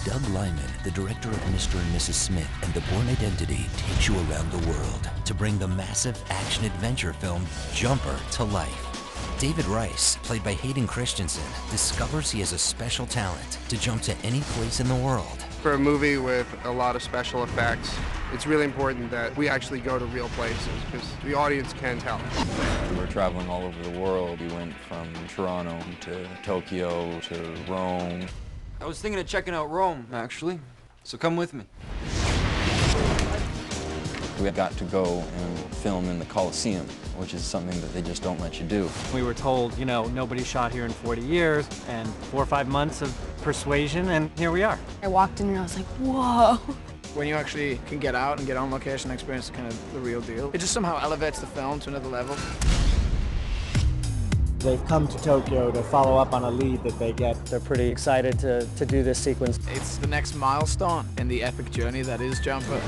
Doug Lyman, the director of Mr. and Mrs. Smith and The Bourne Identity, takes you around the world to bring the massive action-adventure film Jumper to life. David Rice, played by Hayden Christensen, discovers he has a special talent to jump to any place in the world. For a movie with a lot of special effects, it's really important that we actually go to real places because the audience can tell. We were traveling all over the world. We went from Toronto to Tokyo to Rome. I was thinking of checking out Rome, actually, so come with me. We got to go and film in the Colosseum, which is something that they just don't let you do. We were told, you know, nobody shot here in 40 years, and 4 or 5 months of persuasion, and here we are. I walked in and I was like, whoa. When you actually can get out and get on location, experience kind of the real deal, it just somehow elevates the film to another level. They've come to Tokyo to follow up on a lead that they get. They're pretty excited to do this sequence. It's the next milestone in the epic journey that is Jumper.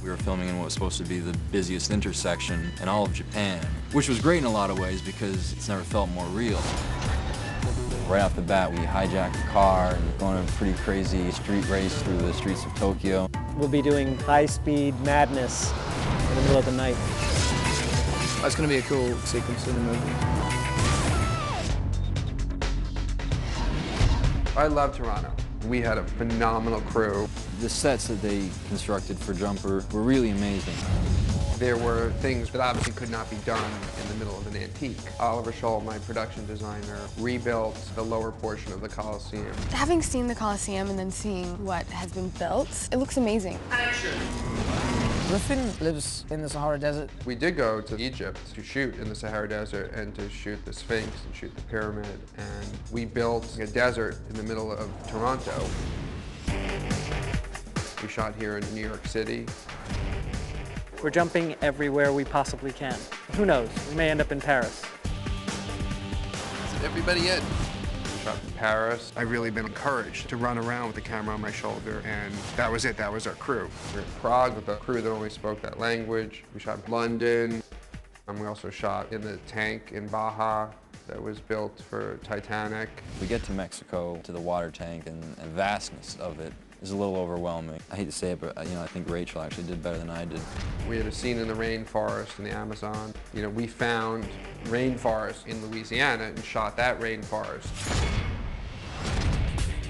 We were filming in what was supposed to be the busiest intersection in all of Japan, which was great in a lot of ways because it's never felt more real. Right off the bat, we hijacked a car and going on a pretty crazy street race through the streets of Tokyo. We'll be doing high-speed madness in the middle of the night. That's going to be a cool sequence in the movie. I love Toronto. We had a phenomenal crew. The sets that they constructed for Jumper were really amazing. There were things that obviously could not be done in the middle of an antique. Oliver Scholl, my production designer, rebuilt the lower portion of the Colosseum. Having seen the Colosseum and then seeing what has been built, it looks amazing. Griffin lives in the Sahara Desert. We did go to Egypt to shoot in the Sahara Desert and to shoot the Sphinx and shoot the pyramid. And we built a desert in the middle of Toronto. We shot here in New York City. We're jumping everywhere we possibly can. Who knows? We may end up in Paris. Everybody in. Shot in Paris. I've really been encouraged to run around with the camera on my shoulder, and that was it. That was our crew. We were in Prague with a crew that only spoke that language. We shot in London, and we also shot in the tank in Baja that was built for Titanic. We get to Mexico, to the water tank, and the vastness of it is a little overwhelming. I hate to say it, but I think Rachel actually did better than I did. We had a scene in the rainforest in the Amazon. We found rainforest in Louisiana and shot that rainforest.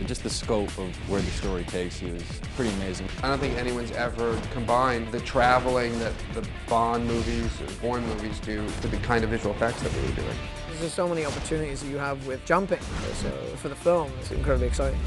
Just the scope of where the story takes you is pretty amazing. I don't think anyone's ever combined the traveling that the Bond movies or Bourne movies do with the kind of visual effects that we were doing. There's so many opportunities that you have with jumping, so for the film, it's incredibly exciting.